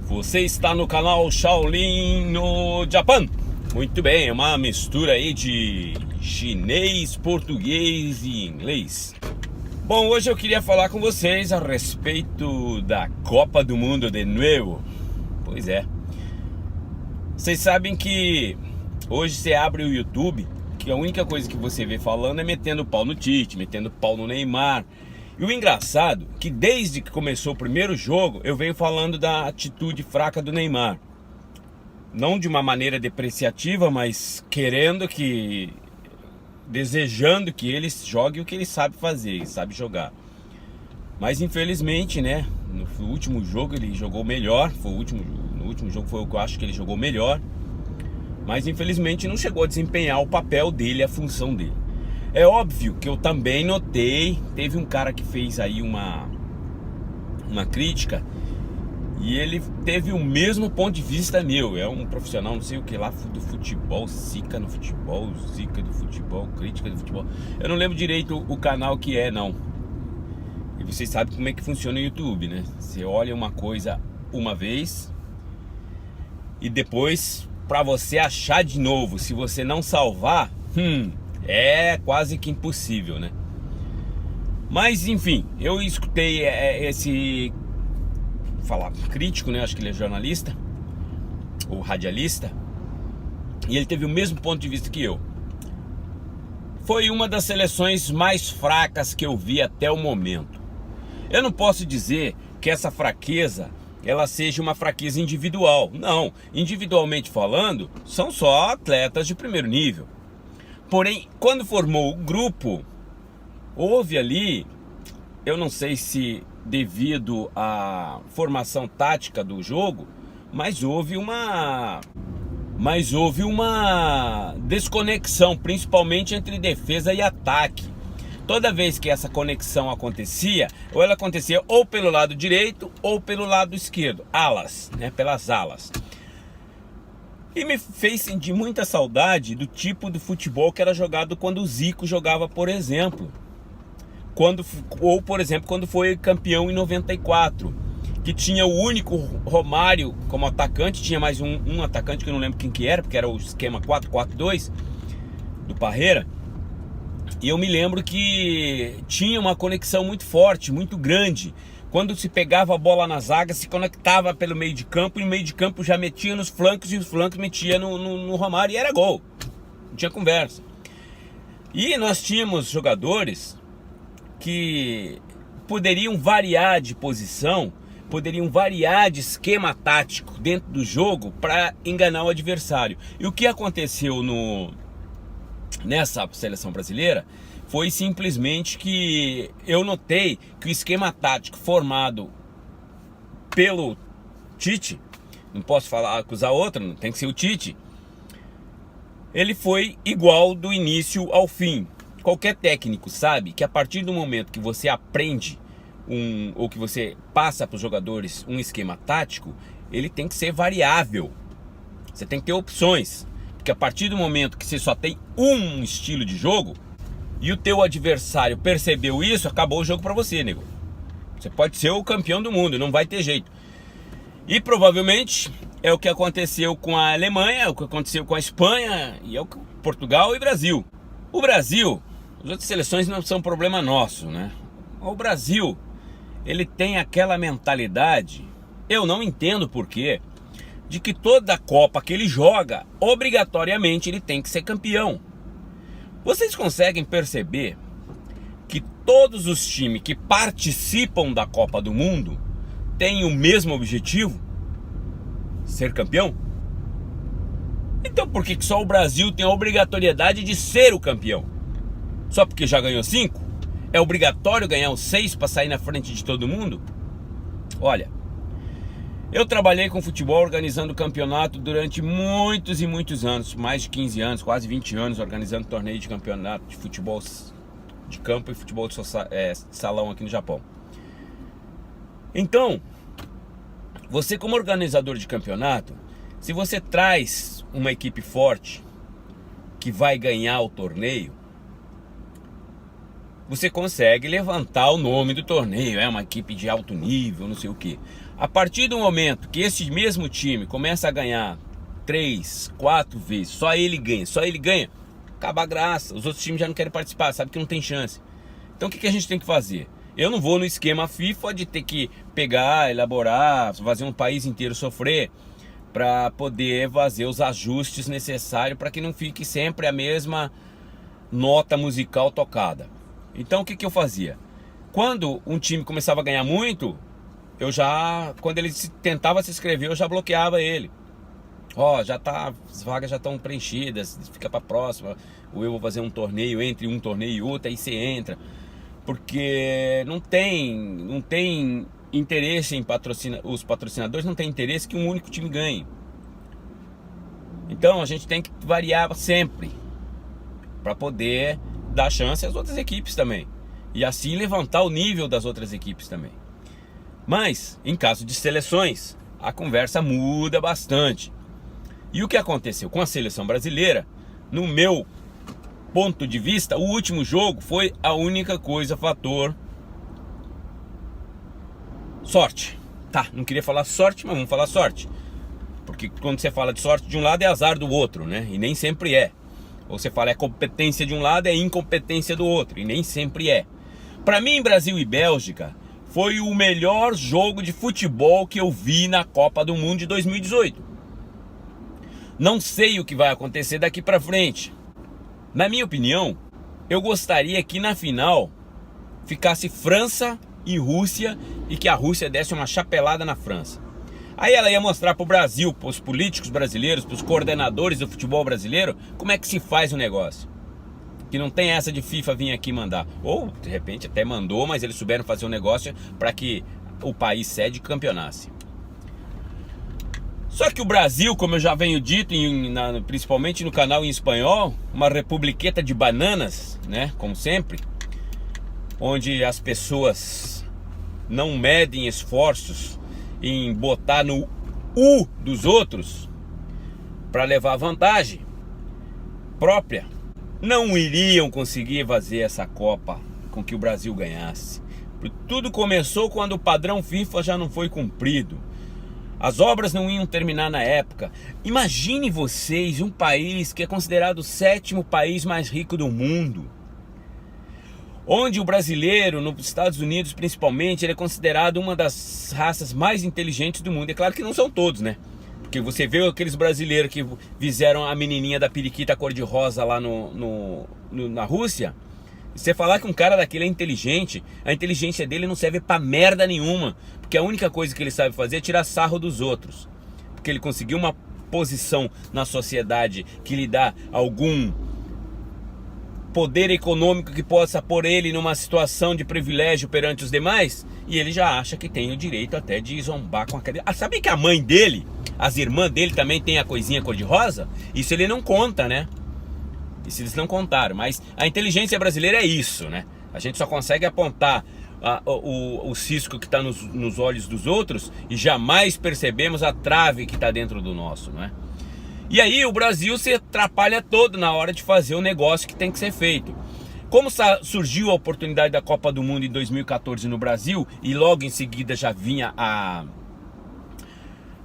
Você está no canal Shaolin no Japão. Muito bem, é uma mistura aí de chinês, português e inglês. Bom, hoje eu queria falar com vocês a respeito da Copa do Mundo de novo. Pois é. Vocês sabem que hoje você abre o YouTube, que a única coisa que você vê falando é metendo pau no Tite, metendo pau no Neymar. E o engraçado é que desde que começou o primeiro jogo, eu venho falando da atitude fraca do Neymar. Não de uma maneira depreciativa, mas desejando que ele jogue o que ele sabe fazer, ele sabe jogar. Mas infelizmente, né, no último jogo ele jogou melhor, no último jogo foi o que eu acho que ele jogou melhor. Mas infelizmente não chegou a desempenhar o papel dele, a função dele. É óbvio que eu também notei, teve um cara que fez aí uma crítica e ele teve o mesmo ponto de vista meu. É um profissional, não sei o que lá, do futebol, zica no futebol, zica do futebol, crítica do futebol. Eu não lembro direito o canal que é, não. E vocês sabem como é que funciona o YouTube, né? Você olha uma coisa uma vez e depois, pra você achar de novo, se você não salvar, é quase que impossível, né? Mas enfim, eu escutei esse crítico, né? Acho que ele é jornalista ou radialista, e ele teve o mesmo ponto de vista que eu. Foi uma das seleções mais fracas que eu vi até o momento. Eu não posso dizer que essa fraqueza ela seja uma fraqueza individual. Não, individualmente falando, são só atletas de primeiro nível. Porém, quando formou o grupo, houve ali, eu não sei se devido à formação tática do jogo, mas houve uma desconexão, principalmente entre defesa e ataque. Toda vez que essa conexão acontecia, ou ela acontecia ou pelo lado direito ou pelo lado esquerdo, alas, né, pelas alas. E me fez sentir muita saudade do tipo de futebol que era jogado quando o Zico jogava, por exemplo. Por exemplo, quando foi campeão em 94, que tinha o único Romário como atacante, tinha mais um atacante que eu não lembro quem que era, porque era o esquema 4-4-2 do Parreira. E eu me lembro que tinha uma conexão muito forte, muito grande. Quando se pegava a bola na zaga, se conectava pelo meio de campo, e o meio de campo já metia nos flancos, e os flancos metia no Romário, e era gol. Não tinha conversa. E nós tínhamos jogadores que poderiam variar de posição, poderiam variar de esquema tático dentro do jogo para enganar o adversário. E o que aconteceu nessa seleção brasileira foi simplesmente que eu notei que o esquema tático formado pelo Tite, não posso acusar outro, tem que ser o Tite, ele foi igual do início ao fim. Qualquer técnico sabe que a partir do momento que você aprende ou que você passa para os jogadores um esquema tático, ele tem que ser variável. Você tem que ter opções, porque a partir do momento que você só tem um estilo de jogo e o teu adversário percebeu isso, acabou o jogo para você, nego. Você pode ser o campeão do mundo, não vai ter jeito. E provavelmente é o que aconteceu com a Alemanha, é o que aconteceu com a Espanha, e é o que Portugal e Brasil. O Brasil, as outras seleções não são problema nosso, né? O Brasil, ele tem aquela mentalidade, eu não entendo por quê, de que toda a Copa que ele joga, obrigatoriamente ele tem que ser campeão. Vocês conseguem perceber que todos os times que participam da Copa do Mundo têm o mesmo objetivo? Ser campeão? Então por que só o Brasil tem a obrigatoriedade de ser o campeão? Só porque já ganhou 5? É obrigatório ganhar os 6 para sair na frente de todo mundo? Olha, eu trabalhei com futebol organizando campeonato durante muitos e muitos anos, mais de 15 anos, quase 20 anos, organizando torneio de campeonato de futebol de campo e futebol de salão aqui no Japão. Então, você como organizador de campeonato, se você traz uma equipe forte que vai ganhar o torneio, você consegue levantar o nome do torneio, é uma equipe de alto nível, não sei o que. A partir do momento que esse mesmo time começa a ganhar 3, 4 vezes, só ele ganha, acaba a graça. Os outros times já não querem participar, sabe que não tem chance. Então o que a gente tem que fazer? Eu não vou no esquema FIFA de ter que pegar, elaborar, fazer um país inteiro sofrer para poder fazer os ajustes necessários para que não fique sempre a mesma nota musical tocada. Então o que eu fazia? Quando um time começava a ganhar muito, quando ele tentava se inscrever, eu já bloqueava ele. As vagas já estão preenchidas, fica para próxima. Ou eu vou fazer um torneio entre um torneio e outro, aí você entra. Porque não tem interesse em os patrocinadores não têm interesse que um único time ganhe. Então a gente tem que variar sempre para poder dar chance às outras equipes também, e assim levantar o nível das outras equipes também. Mas em caso de seleções, a conversa muda bastante. E o que aconteceu com a seleção brasileira, no meu ponto de vista, o último jogo foi a única coisa, fator sorte. Tá, não queria falar sorte, mas vamos falar sorte. Porque quando você fala de sorte de um lado é azar do outro, né? E nem sempre é. Ou você fala é competência de um lado é incompetência do outro, e nem sempre é. Para mim, Brasil e Bélgica foi o melhor jogo de futebol que eu vi na Copa do Mundo de 2018. Não sei o que vai acontecer daqui para frente. Na minha opinião, eu gostaria que na final ficasse França e Rússia e que a Rússia desse uma chapelada na França. Aí ela ia mostrar para o Brasil, para os políticos brasileiros, para os coordenadores do futebol brasileiro, como é que se faz o negócio. Que não tem essa de FIFA vir aqui mandar. Ou, de repente, até mandou, mas eles souberam fazer um negócio para que o país sede campeonasse. Só que o Brasil, como eu já venho dito, principalmente no canal em espanhol, uma republiqueta de bananas, né, como sempre, onde as pessoas não medem esforços em botar no U dos outros para levar vantagem própria, não iriam conseguir fazer essa Copa com que o Brasil ganhasse. Tudo começou quando o padrão FIFA já não foi cumprido. As obras não iam terminar na época. Imagine vocês um país que é considerado o 7º país mais rico do mundo, onde o brasileiro, nos Estados Unidos principalmente, ele é considerado uma das raças mais inteligentes do mundo. É claro que não são todos, né? Porque você vê aqueles brasileiros que fizeram a menininha da periquita cor-de-rosa lá na Rússia. Você falar que um cara daquele é inteligente, a inteligência dele não serve pra merda nenhuma. Porque a única coisa que ele sabe fazer é tirar sarro dos outros. Porque ele conseguiu uma posição na sociedade que lhe dá algum poder econômico que possa pôr ele numa situação de privilégio perante os demais, e ele já acha que tem o direito até de zombar com a cadeira. Sabe que a mãe dele, as irmãs dele também tem a coisinha cor-de-rosa? Isso ele não conta, né? Isso eles não contaram, mas a inteligência brasileira é isso, né? A gente só consegue apontar o cisco que está nos olhos dos outros e jamais percebemos a trave que está dentro do nosso, não é? E aí o Brasil se atrapalha todo na hora de fazer o negócio que tem que ser feito. Como surgiu a oportunidade da Copa do Mundo em 2014 no Brasil e logo em seguida já vinha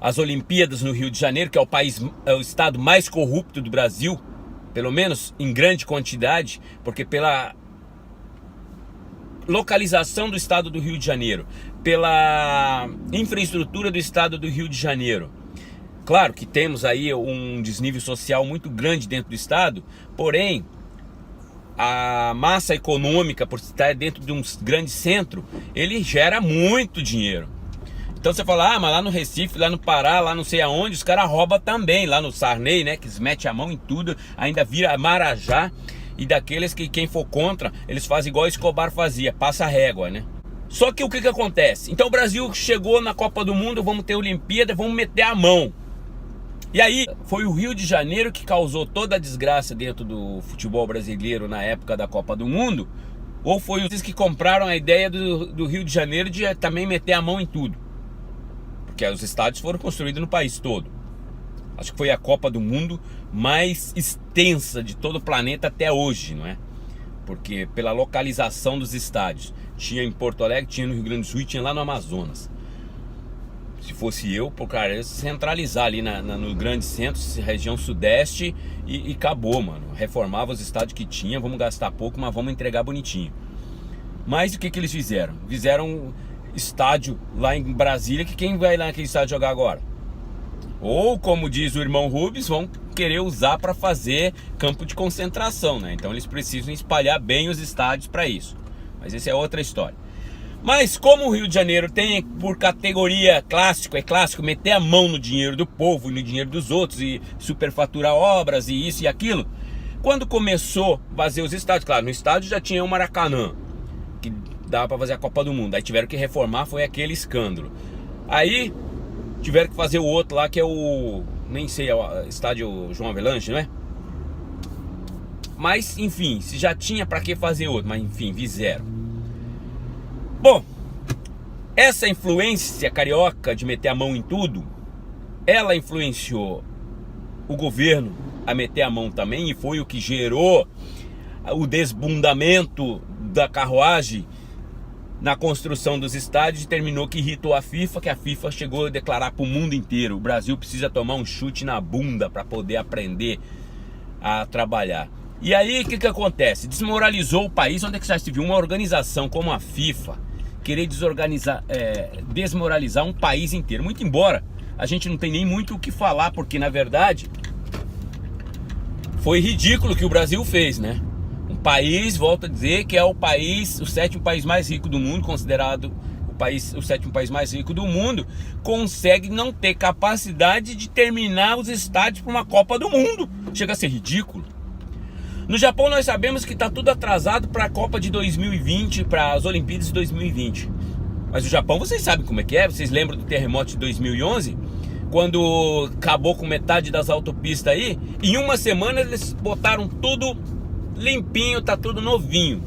as Olimpíadas no Rio de Janeiro, que é o estado mais corrupto do Brasil, pelo menos em grande quantidade, porque pela localização do estado do Rio de Janeiro, pela infraestrutura do estado do Rio de Janeiro. Claro que temos aí um desnível social muito grande dentro do estado, porém a massa econômica, por estar dentro de um grande centro, ele gera muito dinheiro. Então você fala, mas lá no Recife, lá no Pará, lá não sei aonde, os caras roubam também. Lá no Sarney, né, que eles metem a mão em tudo, ainda vira Marajá. E daqueles que quem for contra, eles fazem igual Escobar fazia, passa a régua, né? Só que o que acontece? Então o Brasil chegou na Copa do Mundo, vamos ter Olimpíada, vamos meter a mão. E aí foi o Rio de Janeiro que causou toda a desgraça dentro do futebol brasileiro na época da Copa do Mundo? Ou foi os que compraram a ideia do Rio de Janeiro de também meter a mão em tudo? Porque os estádios foram construídos no país todo. Acho que foi a Copa do Mundo mais extensa de todo o planeta até hoje, não é? Porque pela localização dos estádios, tinha em Porto Alegre, tinha no Rio Grande do Sul e tinha lá no Amazonas. Se fosse eu, pô, cara, centralizar ali no grande centro, região sudeste e acabou, mano. Reformava os estádios que tinha, vamos gastar pouco, mas vamos entregar bonitinho. Mas o que eles fizeram? Fizeram estádio lá em Brasília, que quem vai lá naquele estádio jogar agora? Ou, como diz o irmão Rubens, vão querer usar para fazer campo de concentração, né? Então eles precisam espalhar bem os estádios para isso. Mas essa é outra história. Mas como o Rio de Janeiro tem por categoria clássico, é clássico meter a mão no dinheiro do povo e no dinheiro dos outros e superfaturar obras e isso e aquilo, quando começou a fazer os estádios, claro, no estádio já tinha o Maracanã, que dava para fazer a Copa do Mundo, aí tiveram que reformar, foi aquele escândalo. Aí tiveram que fazer o outro lá, que é o, nem sei, é o estádio João Avelange, não é? Mas enfim, se já tinha para que fazer outro, mas enfim, fizeram. Bom, essa influência carioca de meter a mão em tudo, ela influenciou o governo a meter a mão também, e foi o que gerou o desbundamento da carruagem na construção dos estádios, e terminou que irritou a FIFA, que a FIFA chegou a declarar para o mundo inteiro: o Brasil precisa tomar um chute na bunda para poder aprender a trabalhar. E aí o que acontece? Desmoralizou o país. Onde é que já se viu uma organização como a FIFA querer desmoralizar um país inteiro? Muito embora a gente não tem nem muito o que falar, porque na verdade foi ridículo o que o Brasil fez, né? Um país, volto a dizer, que é o país, o 7º país mais rico do mundo, considerado o 7º país mais rico do mundo, consegue não ter capacidade de terminar os estádios para uma Copa do Mundo. Chega a ser ridículo. No Japão nós sabemos que está tudo atrasado para a Copa de 2020, para as Olimpíadas de 2020. Mas o Japão, vocês sabem como é que é? Vocês lembram do terremoto de 2011? Quando acabou com metade das autopistas aí, em uma semana eles botaram tudo limpinho, tá tudo novinho.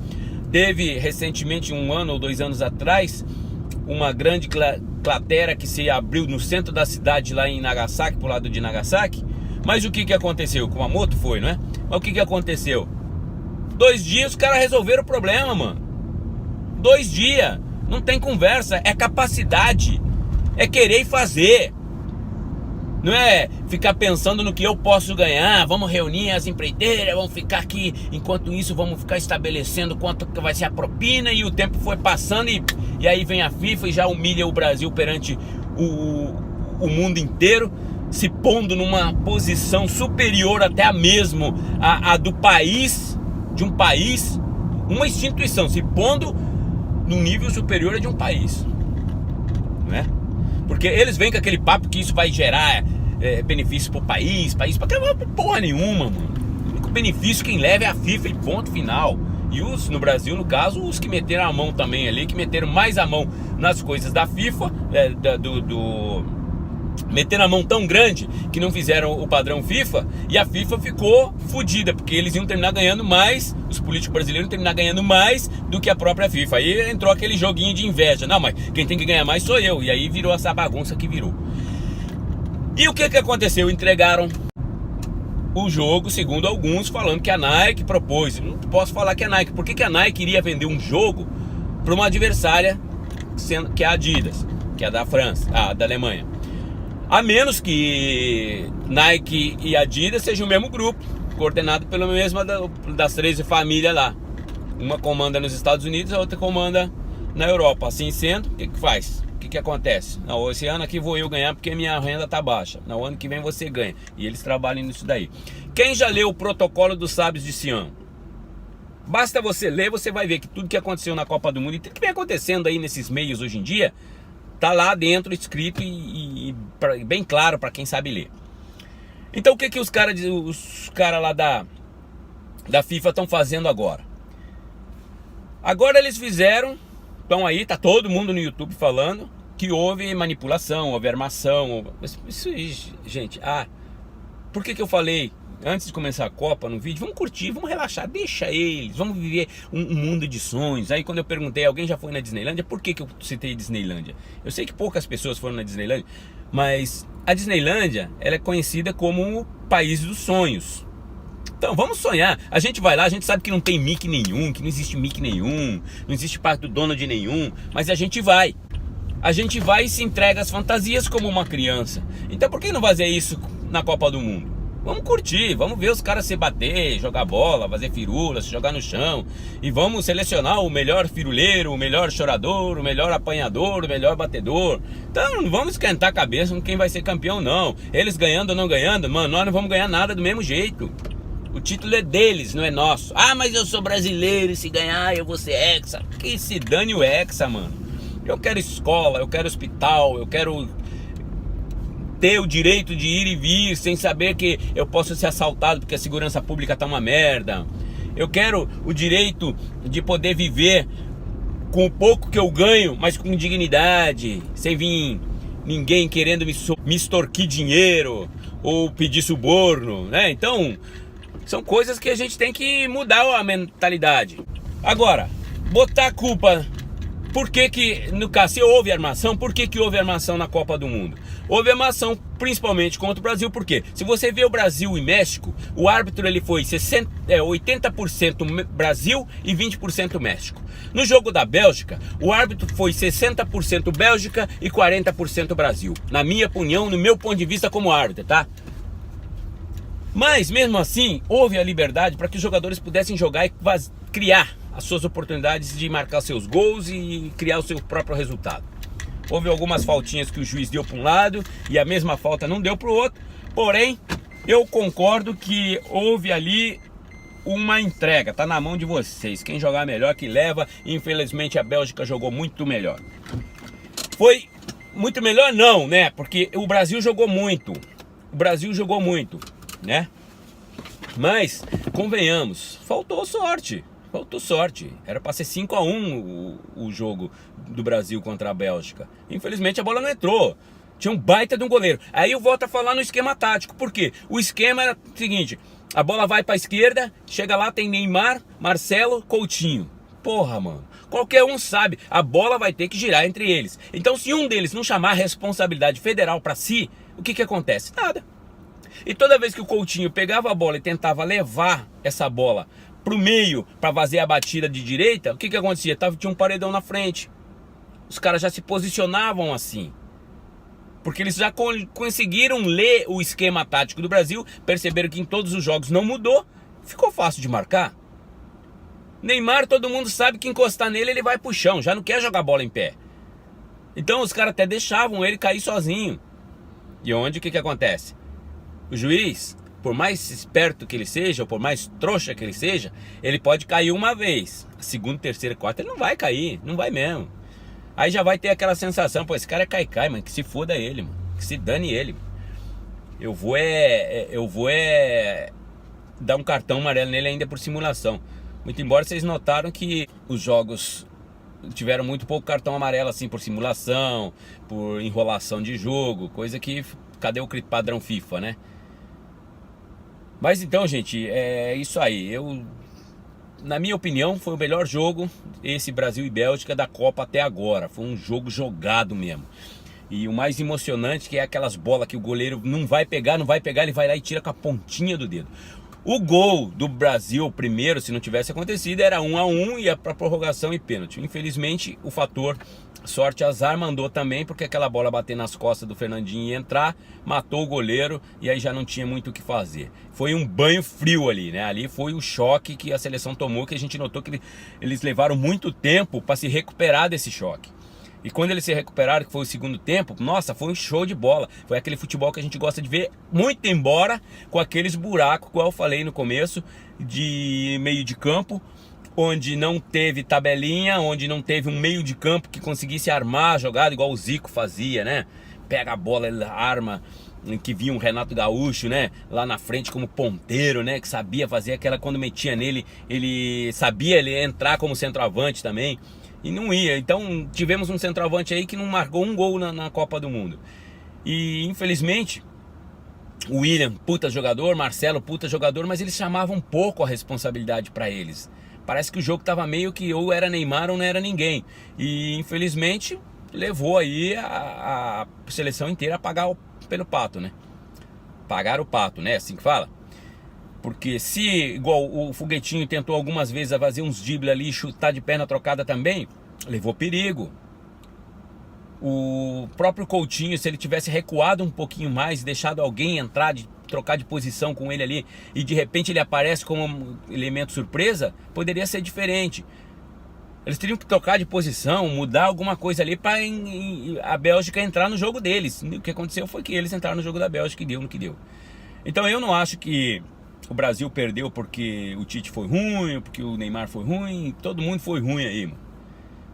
Teve recentemente, 1 ano ou 2 anos atrás, uma grande cratera que se abriu no centro da cidade, lá em Nagasaki, pro lado de Nagasaki. Mas o que aconteceu? Kumamoto foi, não é? Mas o que aconteceu? 2 dias os caras resolveram o problema, mano. 2 dias. Não tem conversa. É capacidade. É querer e fazer. Não é ficar pensando no que eu posso ganhar. Vamos reunir as empreiteiras, vamos ficar aqui. Enquanto isso, vamos ficar estabelecendo quanto que vai ser a propina. E o tempo foi passando e aí vem a FIFA e já humilha o Brasil perante o mundo inteiro, se pondo numa posição superior até a mesmo a do país, de um país, uma instituição, se pondo num nível superior a de um país, não é? Porque eles vêm com aquele papo que isso vai gerar benefício pro país pra porra nenhuma, mano. O único benefício quem leva é a FIFA e ponto final. E no Brasil, no caso, os que meteram a mão também ali, que meteram mais a mão nas coisas da FIFA, meteram a mão tão grande que não fizeram o padrão FIFA, e a FIFA ficou fodida, porque eles iam terminar ganhando mais, os políticos brasileiros iam terminar ganhando mais do que a própria FIFA. Aí entrou aquele joguinho de inveja: não, mas quem tem que ganhar mais sou eu. E aí virou essa bagunça que virou. E o que aconteceu? Entregaram o jogo, segundo alguns, falando que a Nike propôs. Não posso falar que a Nike. Por que a Nike iria vender um jogo para uma adversária que é a Adidas, que é da França, da Alemanha? A menos que Nike e Adidas sejam o mesmo grupo, coordenado pela mesma das 13 famílias lá. Uma comanda nos Estados Unidos, a outra comanda na Europa. Assim sendo, o que faz? O que acontece? Não, esse ano aqui vou eu ganhar porque minha renda tá baixa. No ano que vem você ganha. E eles trabalham nisso daí. Quem já leu o Protocolo dos Sábios de Sião? Basta você ler, você vai ver que tudo que aconteceu na Copa do Mundo e tudo que vem acontecendo aí nesses meios hoje em dia tá lá dentro escrito e bem claro para quem sabe ler. Então o que os caras lá da FIFA estão fazendo agora? Agora eles fizeram, estão aí, tá todo mundo no YouTube falando que houve manipulação, houve armação. Isso, gente, por que eu falei antes de começar a Copa no vídeo? Vamos curtir, vamos relaxar, deixa eles, vamos viver um mundo de sonhos. Aí quando eu perguntei, alguém já foi na Disneylândia? Por que eu citei Disneylândia? Eu sei que poucas pessoas foram na Disneylândia, mas a Disneylândia, ela é conhecida como o país dos sonhos. Então vamos sonhar. A gente vai lá, a gente sabe que não tem Mickey nenhum, que não existe Mickey nenhum, não existe parque do Donald nenhum, mas a gente vai. a gente vai e se entrega às fantasias como uma criança. Então por que não fazer isso na Copa do Mundo? Vamos curtir, vamos ver os caras se bater, jogar bola, fazer firula, se jogar no chão. E vamos selecionar o melhor firuleiro, o melhor chorador, o melhor apanhador, o melhor batedor. Então não vamos esquentar a cabeça com quem vai ser campeão, não. Eles ganhando ou não ganhando, mano, nós não vamos ganhar nada do mesmo jeito. O título é deles, não é nosso. Ah, mas eu sou brasileiro e se ganhar eu vou ser hexa. Que se dane o hexa, mano. Eu quero escola, eu quero hospital, eu quero ter o direito de ir e vir sem saber que eu posso ser assaltado porque a segurança pública tá uma merda. Eu quero o direito de poder viver com o pouco que eu ganho, mas com dignidade, sem vir ninguém querendo me extorquir dinheiro ou pedir suborno, né? Então, são coisas que a gente tem que mudar a mentalidade. Agora, botar a culpa... Por que no caso, se houve armação, por que houve armação na Copa do Mundo? Houve armação principalmente contra o Brasil, por quê? Se você vê o Brasil e México, o árbitro ele foi 80% Brasil e 20% México. No jogo da Bélgica, o árbitro foi 60% Bélgica e 40% Brasil. Na minha opinião, no meu ponto de vista como árbitro, tá? Mas mesmo assim, houve a liberdade para que os jogadores pudessem jogar e criar as suas oportunidades de marcar seus gols e criar o seu próprio resultado. Houve algumas faltinhas que o juiz deu para um lado e a mesma falta não deu para o outro. Porém, eu concordo que houve ali uma entrega. Tá na mão de vocês. Quem jogar melhor que leva. Infelizmente a Bélgica jogou muito melhor. Foi muito melhor não, né? Porque o Brasil jogou muito. O Brasil jogou muito, né? Mas, convenhamos, faltou sorte. Faltou sorte. Era para ser 5-1 o jogo do Brasil contra a Bélgica. Infelizmente a bola não entrou. Tinha um baita de um goleiro. Aí eu volto a falar no esquema tático. Por quê? O esquema era o seguinte: a bola vai para a esquerda, chega lá, tem Neymar, Marcelo, Coutinho. Porra, mano. Qualquer um sabe, a bola vai ter que girar entre eles. Então se um deles não chamar a responsabilidade federal para si, o que acontece? Nada. E toda vez que o Coutinho pegava a bola e tentava levar essa bola pro meio para fazer a batida de direita, o que acontecia? Tinha um paredão na frente. Os caras já se posicionavam assim. Porque eles já conseguiram ler o esquema tático do Brasil, perceberam que em todos os jogos não mudou, ficou fácil de marcar. Neymar, todo mundo sabe que encostar nele ele vai pro chão, já não quer jogar bola em pé. Então os caras até deixavam ele cair sozinho. E onde o que acontece? O juiz, por mais esperto que ele seja, ou por mais trouxa que ele seja, ele pode cair uma vez. A segunda, terceira, quarta, ele não vai cair, não vai mesmo. Aí já vai ter aquela sensação, pô, esse cara é cai-cai, mano, que se foda ele, mano, que se dane ele. Mano. Eu vou dar um cartão amarelo nele ainda por simulação. Muito embora vocês notaram que os jogos tiveram muito pouco cartão amarelo assim por simulação, por enrolação de jogo, coisa que, cadê o padrão FIFA, né? Mas então, gente, é isso aí. Na minha opinião, foi o melhor jogo, esse Brasil e Bélgica, da Copa até agora. Foi um jogo jogado mesmo. E o mais emocionante que é aquelas bolas que o goleiro não vai pegar, ele vai lá e tira com a pontinha do dedo. O gol do Brasil, primeiro, se não tivesse acontecido, era 1-1, ia para prorrogação e pênalti. Infelizmente, o fator sorte azar mandou também, porque aquela bola bater nas costas do Fernandinho e entrar, matou o goleiro e aí já não tinha muito o que fazer. Foi um banho frio ali, né? Ali foi o choque que a seleção tomou, que a gente notou que eles levaram muito tempo para se recuperar desse choque. E quando eles se recuperaram, que foi o segundo tempo, nossa, foi um show de bola. Foi aquele futebol que a gente gosta de ver, muito embora com aqueles buracos, como eu falei no começo, de meio de campo, onde não teve tabelinha, onde não teve um meio de campo que conseguisse armar a jogada, igual o Zico fazia, né? Pega a bola, ele arma, que via um Renato Gaúcho, né? Lá na frente como ponteiro, né? Que sabia fazer aquela, quando metia nele, ele sabia ele entrar como centroavante também. E não ia, então tivemos um centroavante aí que não marcou um gol na Copa do Mundo. E infelizmente, o William, puta jogador, Marcelo, puta jogador, mas eles chamavam pouco a responsabilidade para eles. Parece que o jogo tava meio que ou era Neymar ou não era ninguém. E infelizmente levou aí a seleção inteira a pagar pelo pato, né? Pagar o pato, né? Assim que fala. Porque se, igual o Foguetinho tentou algumas vezes a fazer uns dribles ali, chutar de perna trocada também, levou perigo. O próprio Coutinho, se ele tivesse recuado um pouquinho mais, deixado alguém entrar, trocar de posição com ele ali, e de repente ele aparece como um elemento surpresa, poderia ser diferente. Eles teriam que trocar de posição, mudar alguma coisa ali para a Bélgica entrar no jogo deles. O que aconteceu foi que eles entraram no jogo da Bélgica e deu no que deu. Então eu não acho que o Brasil perdeu porque o Tite foi ruim, porque o Neymar foi ruim, todo mundo foi ruim aí, mano.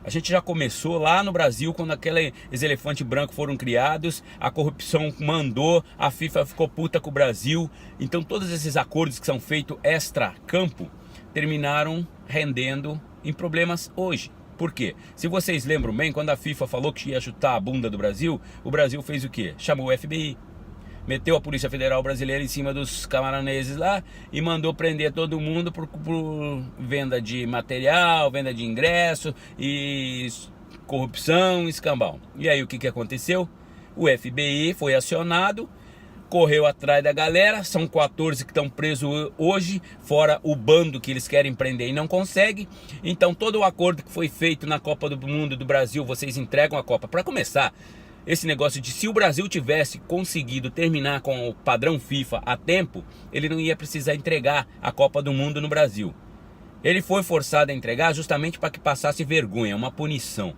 A gente já começou lá no Brasil, quando aqueles elefantes brancos foram criados, a corrupção mandou, a FIFA ficou puta com o Brasil. Então todos esses acordos que são feitos extra-campo terminaram rendendo em problemas hoje. Por quê? Se vocês lembram bem, quando a FIFA falou que ia chutar a bunda do Brasil, o Brasil fez o quê? Chamou o FBI. Meteu a Polícia Federal Brasileira em cima dos camaroneses lá e mandou prender todo mundo por venda de material, venda de ingresso e corrupção, escambau. E aí o que aconteceu? O FBI foi acionado, correu atrás da galera, são 14 que estão presos hoje, fora o bando que eles querem prender e não consegue. Então todo o acordo que foi feito na Copa do Mundo do Brasil, vocês entregam a Copa. Para começar, esse negócio de se o Brasil tivesse conseguido terminar com o padrão FIFA a tempo, ele não ia precisar entregar a Copa do Mundo no Brasil. Ele foi forçado a entregar justamente para que passasse vergonha, uma punição.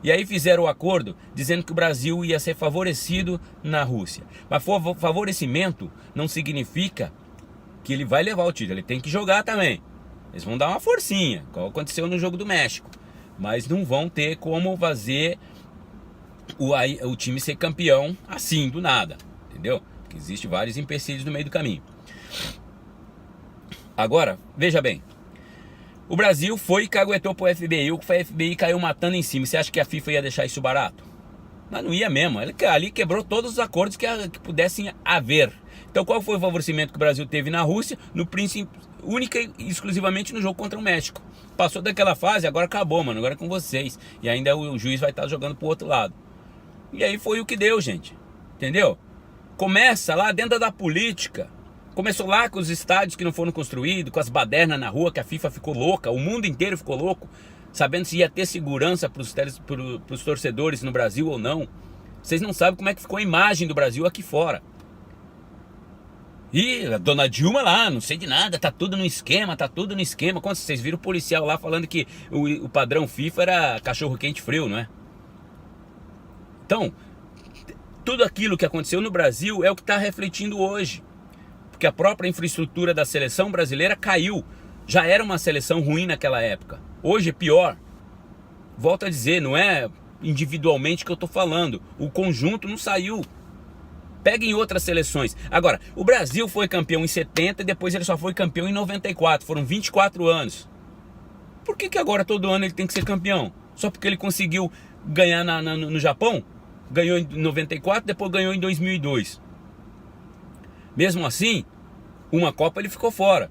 E aí fizeram o acordo dizendo que o Brasil ia ser favorecido na Rússia. Mas favorecimento não significa que ele vai levar o título, ele tem que jogar também. Eles vão dar uma forcinha, como aconteceu no jogo do México. Mas não vão ter como fazer o time ser campeão assim, do nada, entendeu? Porque existem vários empecilhos no meio do caminho. Agora, veja bem, o Brasil foi e caguetou pro FBI, o FBI caiu matando em cima. Você acha que a FIFA ia deixar isso barato? Mas não ia mesmo, ele ali quebrou todos os acordos que pudessem haver. Então qual foi o favorecimento que o Brasil teve na Rússia? Única e exclusivamente no jogo contra o México. Passou daquela fase, agora acabou, mano, agora é com vocês. E ainda o juiz vai estar jogando pro outro lado. E aí foi o que deu, gente. Entendeu? Começa lá dentro da política. Começou lá com os estádios que não foram construídos, com as badernas na rua, que a FIFA ficou louca, o mundo inteiro ficou louco, sabendo se ia ter segurança para os torcedores no Brasil ou não. Vocês não sabem como é que ficou a imagem do Brasil aqui fora. E a dona Dilma lá, não sei de nada, tá tudo no esquema, tá tudo no esquema. Quando vocês viram o policial lá falando que o padrão FIFA era cachorro quente frio, não é? Então, tudo aquilo que aconteceu no Brasil é o que está refletindo hoje. Porque a própria infraestrutura da seleção brasileira caiu. Já era uma seleção ruim naquela época. Hoje é pior. Volto a dizer, não é individualmente que eu estou falando. O conjunto não saiu. Peguem outras seleções. Agora, o Brasil foi campeão em 70 e depois ele só foi campeão em 94. Foram 24 anos. Por que agora todo ano ele tem que ser campeão? Só porque ele conseguiu ganhar no Japão? Ganhou em 94, depois ganhou em 2002. Mesmo assim, uma Copa ele ficou fora.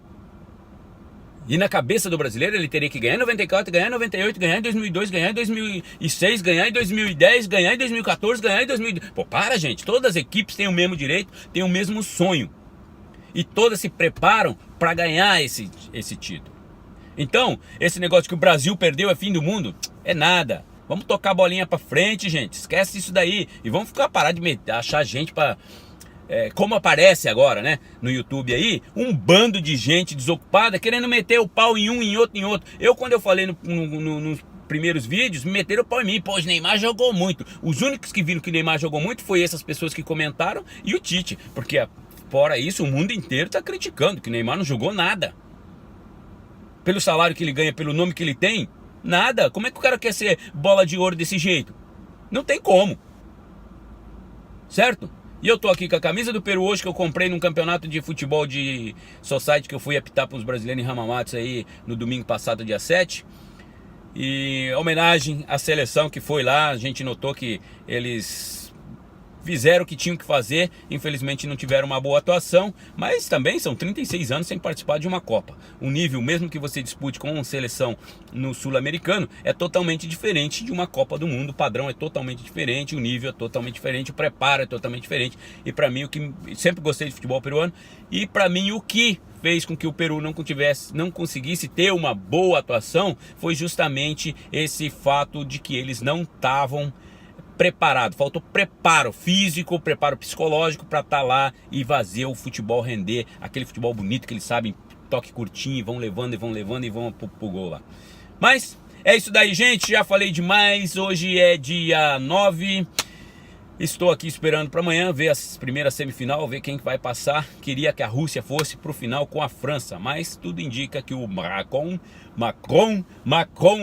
E na cabeça do brasileiro ele teria que ganhar em 94, ganhar em 98, ganhar em 2002, ganhar em 2006, ganhar em 2010, ganhar em 2014, ganhar em 2012. Pô, para, gente, todas as equipes têm o mesmo direito, têm o mesmo sonho. E todas se preparam para ganhar esse título. Então, esse negócio que o Brasil perdeu é fim do mundo, é nada. Vamos tocar a bolinha pra frente, gente. Esquece isso daí. E vamos parar de achar gente pra... como aparece agora, né? No YouTube aí, um bando de gente desocupada querendo meter o pau em um, em outro, em outro. Quando eu falei nos primeiros vídeos, me meteram o pau em mim. Pô, o Neymar jogou muito. Os únicos que viram que o Neymar jogou muito foi essas pessoas que comentaram e o Tite. Porque, fora isso, o mundo inteiro tá criticando que o Neymar não jogou nada. Pelo salário que ele ganha, pelo nome que ele tem, nada. Como é que o cara quer ser bola de ouro desse jeito? Não tem como. Certo? E eu tô aqui com a camisa do Peru hoje, que eu comprei num campeonato de futebol de society que eu fui apitar para os brasileiros em Ramamatos aí no domingo passado, dia 7. E homenagem à seleção que foi lá, a gente notou que eles fizeram o que tinham que fazer, infelizmente não tiveram uma boa atuação, mas também são 36 anos sem participar de uma Copa. O nível, mesmo que você dispute com uma seleção no sul-americano, é totalmente diferente de uma Copa do Mundo. O padrão é totalmente diferente, o nível é totalmente diferente, o preparo é totalmente diferente. E para mim, sempre gostei de futebol peruano, e para mim o que fez com que o Peru não conseguisse ter uma boa atuação foi justamente esse fato de que eles não estavam preparado, faltou preparo físico, preparo psicológico para estar lá e fazer o futebol render, aquele futebol bonito que eles sabem, toque curtinho, vão levando e vão pro gol lá. Mas é isso daí, gente, já falei demais. Hoje é dia 9. Estou aqui esperando para amanhã ver as primeiras semifinal, ver quem vai passar. Queria que a Rússia fosse para o final com a França, mas tudo indica que o Macron,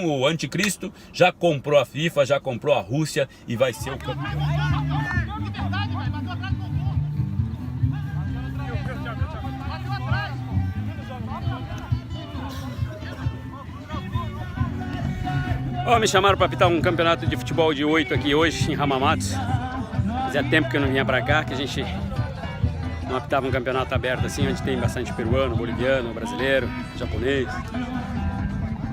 o anticristo, já comprou a FIFA, já comprou a Rússia e vai ser o campeão. Oh, me chamaram para apitar um campeonato de futebol de 8 aqui hoje em Ramamatos. Fazia tempo que eu não vinha para cá, que a gente não apitava um campeonato aberto assim, onde tem bastante peruano, boliviano, brasileiro, japonês.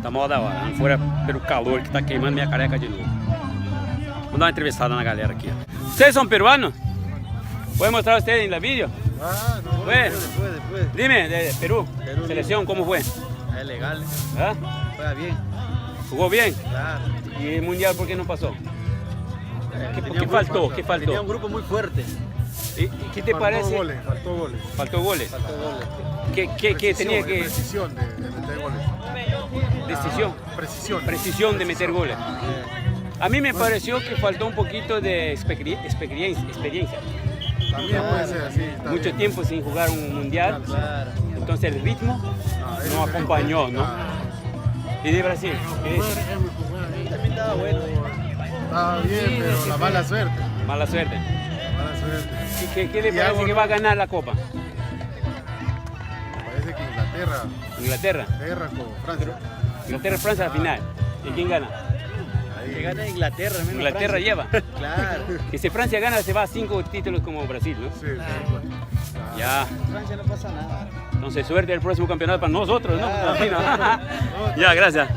Tá mó da hora, não for pelo calor que tá queimando minha careca de novo. Vamos dar uma entrevistada na galera aqui. Vocês são peruanos? Pode mostrar vocês no vídeo? Ah, no, después. Dime, de Perú, Perú, selección, ¿cómo fue? Es legal, ¿Ah? juega bien. ¿Jugó bien? Claro. ¿Y el mundial por qué no pasó? ¿Qué Tenía un faltó? grupo- ¿Qué faltó? Tenía un grupo muy fuerte. ¿Y qué te parece? Faltó goles. Faltó goles. Faltó goles. ¿Qué tenía que...? Precisión de meter goles. Decisión. Precisión. Precisión de meter goles. A mí me pareció que faltó un poquito de experiencia. También puede ser así. está Mucho bien. tiempo sin jugar un mundial, Claro. entonces el ritmo eso no es acompañó, diferente. ¿no? ¿Y de Brasil? ¿Qué dice? También estaba bueno. Está bien, pero la mala suerte. Mala suerte. Mala suerte. ¿Y qué le Y parece algo que no- va a ganar la Copa? Parece que Inglaterra Inglaterra. con Francia. Inglaterra-Francia a la final. ¿Y quién gana? Que gana Inglaterra, menos Inglaterra Francia. lleva. Claro. Que si Francia gana se va a 5 títulos como Brasil, ¿no? Sí, sí. Ya. Francia no pasa nada. Entonces suerte el próximo campeonato para nosotros, ¿no? Claro. Imagino. Ya, gracias.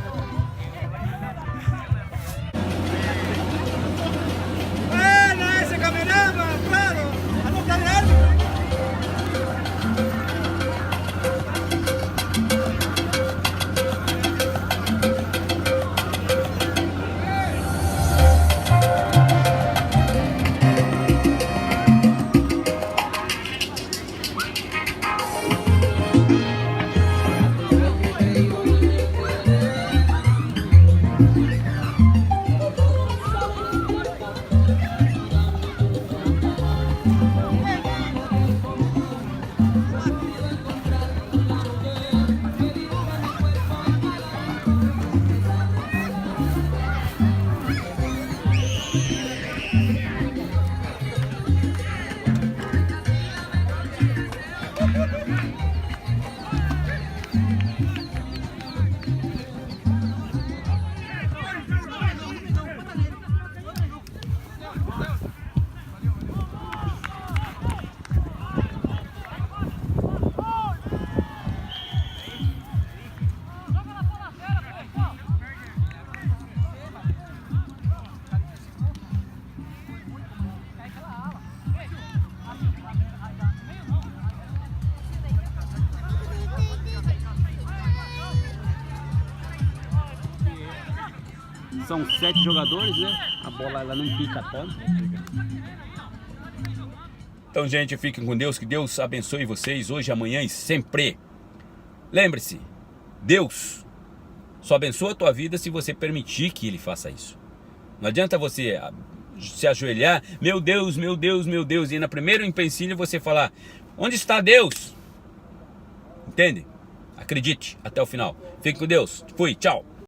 São 7 jogadores, né? A bola ela não pica tanto. Então, gente, fiquem com Deus, que Deus abençoe vocês hoje, amanhã e sempre. Lembre-se, Deus só abençoa a tua vida se você permitir que Ele faça isso. Não adianta você se ajoelhar, meu Deus, meu Deus, meu Deus, e na primeiro empecilho você falar, onde está Deus? Entende? Acredite, até o final. Fique com Deus. Fui, tchau.